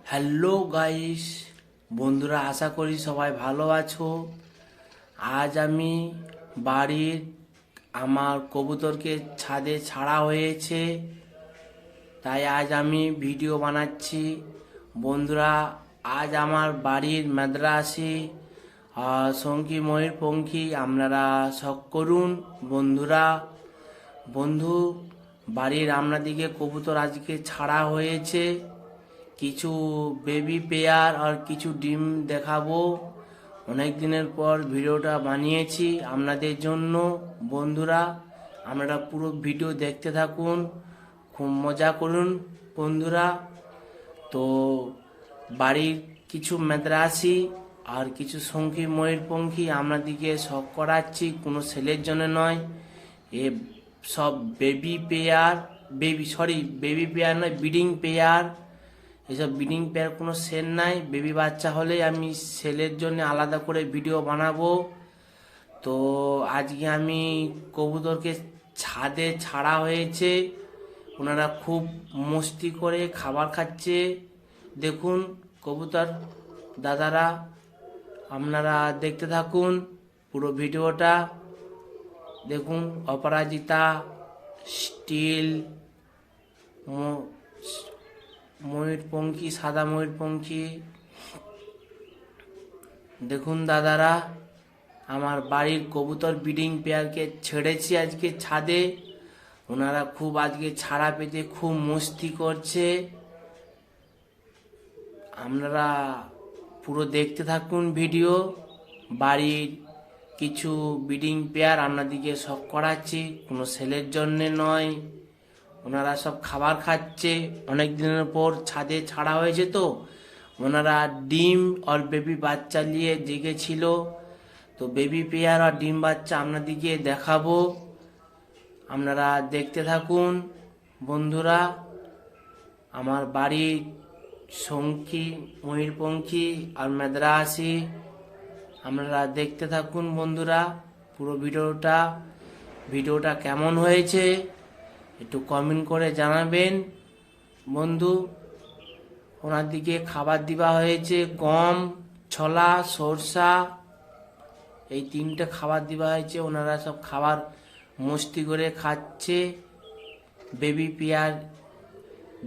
Hello guys, বন্ধুরা, আশা করি সবাই ভালো আছো। আজ আমি বাড়ির আমার কবুতরকে ছাদে ছাড়া হয়েছে, তাই আজ আমি ভিডিও বানাচ্ছি। বন্ধুরা, আজ আমার বাড়ির মাদ্রাসি শঙ্কি ময়ূরপঙ্খী আপনারা শখ করুন। বন্ধু, বাড়ির আপনাদিকে কবুতর আজকে ছাড়া হয়েছে। কিছু বেবি পেয়ার আর কিছু ডিম দেখাবো। অনেক দিনের পর ভিডিওটা বানিয়েছি আপনাদের জন্য। বন্ধুরা, আপনারা পুরো ভিডিও দেখতে থাকুন, খুব মজা করুন। বন্ধুরা, তো বাড়ির কিছু মাদ্রাসি আর কিছু শঙ্কি ময়ূরপঙ্খী আপনাদিকে শখ করাচ্ছি, কোনো সেলের জন্য নয়। এ সব বেবি পেয়ার, বেবি পেয়ার নয়, ব্রিডিং পেয়ার। এসব ব্রিডিং পেয়ার কোনো সেল নাই। বেবি বাচ্চা হলে আমি সেলের জন্য আলাদা করে ভিডিও বানাবো। তো আজকে আমি কবুতরকে ছাদে ছাড়া হয়েছে, ওনারা খুব মস্তি করে খাবার খাচ্ছে। দেখুন কবুতর দাদারা, আপনারা দেখতে থাকুন পুরো ভিডিওটা। দেখুন অপরাজিতা, স্টিল, ময়ূরপঙ্খী, সাদা ময়ূরপঙ্খী। দেখুন দাদারা, আমার বাড়ির কবুতর ব্রিডিং পেয়ারকে ছেড়েছি আজকে ছাদে। ওনারা খুব আজকে ছাড়া পেতে খুব মস্তি করছে। আপনারা পুরো দেখতে থাকুন ভিডিও। বাড়ির কিছু ব্রিডিং পেয়ার আপনাদিকে সব করাচ্ছি, কোনো সেলের জন্যে নয়। ওনারা সব খাবার খাচ্ছে, অনেক দিনের পর ছাদে ছাড়া হয়েছে তো। ওনারা ডিম আর বেবি বাচ্চা নিয়ে জেগেছিল। তো বেবি পেয়ার আর ডিম বাচ্চা আপনাদিকে দেখাবো, আপনারা দেখতে থাকুন। বন্ধুরা, আমার বাড়ির শঙ্কি ময়ূরপঙ্খী আর মাদ্রাসি, আপনারা দেখতে থাকুন। বন্ধুরা, পুরো ভিডিওটা কেমন হয়েছে একটু কমেন্ট করে জানাবেন। বন্ধু, ওনার দিকে খাবার দেওয়া হয়েছে গম, ছোলা, সরষা, এই তিনটে খাবার দেওয়া হয়েছে। ওনারা সব খাবার মস্তি করে খাচ্ছে। বেবি পেয়ার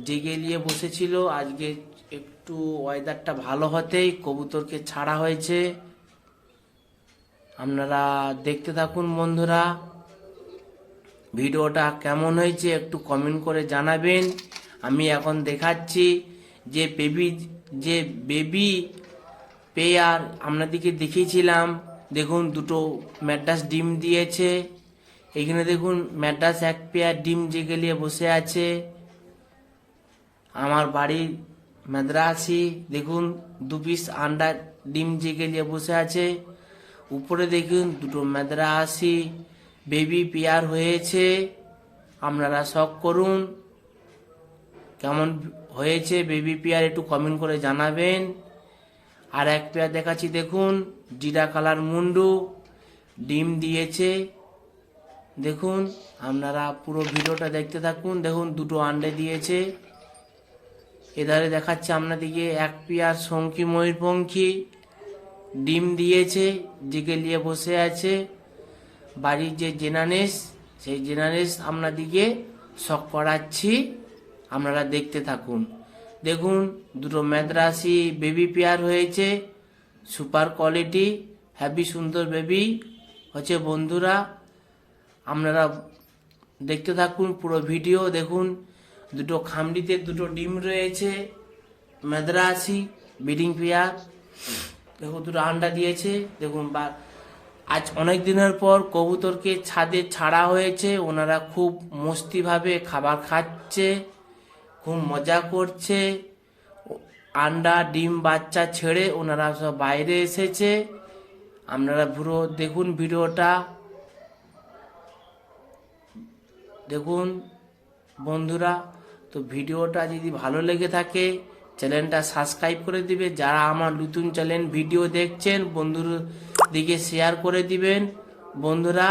জেগে নিয়ে বসেছিল, আজকে একটু ওয়েদারটা ভালো হতেই কবুতরকে ছাড়া হয়েছে। আপনারা দেখতে থাকুন। বন্ধুরা, ভিডিওটা কেমন হয়েছে একটু কমেন্ট করে জানাবেন। আমি এখন দেখাচ্ছি যে বেবি পেয়ার আপনাদেরকে দেখিয়েছিলাম। দেখুন দুটো ম্যাড্রাস ডিম দিয়েছে। এখানে দেখুন ম্যাড্রাস এক পেয়ার ডিম জেগে নিয়ে বসে আছে। আমার বাড়ির মাদ্রাসি দেখুন দু পিস আন্ডা ডিম জেগে নিয়ে বসে আছে। উপরে দেখুন দুটো মাদ্রাসি বেবি পেয়ার হয়েছে। আপনারা শখ করুন, কেমন হয়েছে বেবি পেয়ার একটু কমেন্ট করে জানাবেন। আর এক পেয়ার দেখাচ্ছি, দেখুন জিরা কালার মুন্ডু ডিম দিয়েছে। দেখুন, আপনারা পুরো ভিডিওটা দেখতে থাকুন। দেখুন দুটো আন্ডে দিয়েছে। এধারে দেখাচ্ছে আপনাদেরকে এক পেয়ার শঙ্কি ময়ূরপঙ্খী ডিম দিয়েছে, জেগে নিয়ে বসে আছে। বাড়ির যে জেনারেস, সেই জেনারেস আপনাদিকে শখ করাচ্ছি, আপনারা দেখতে থাকুন। দেখুন দুটো মাদ্রাসি বেবি পেয়ার হয়েছে, সুপার কোয়ালিটি, হ্যাভি সুন্দর বেবি হচ্ছে। বন্ধুরা, আপনারা দেখতে থাকুন পুরো ভিডিও। দেখুন দুটো খামড়িতে দুটো ডিম রয়েছে, মাদ্রাসি ব্রিডিং পেয়ার। দেখুন দুটো আন্ডা দিয়েছে। দেখুন আজ অনেক দিনের পর কবুতরকে ছাদে ছাড়া হয়েছে। ওনারা খুব মস্তিভাবে খাবার খাচ্ছে, খুব মজা করছে। আন্ডা ডিম বাচ্চা ছেড়ে ওনারা সব বাইরে এসেছে। আপনারা পুরো দেখুন ভিডিওটা। দেখুন বন্ধুরা, তো ভিডিওটা যদি ভালো লেগে থাকে চ্যানেলটা সাবস্ক্রাইব করে দিবে। যারা আমার নতুন চ্যানেল ভিডিও দেখছেন বন্ধুর দিকে শেয়ার করে দিবেন। বন্ধুরা,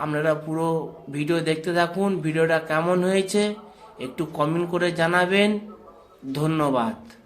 আপনারা পুরো ভিডিও দেখতে থাকুন। ভিডিওটা কেমন হয়েছে একটু কমেন্ট করে জানাবেন। ধন্যবাদ।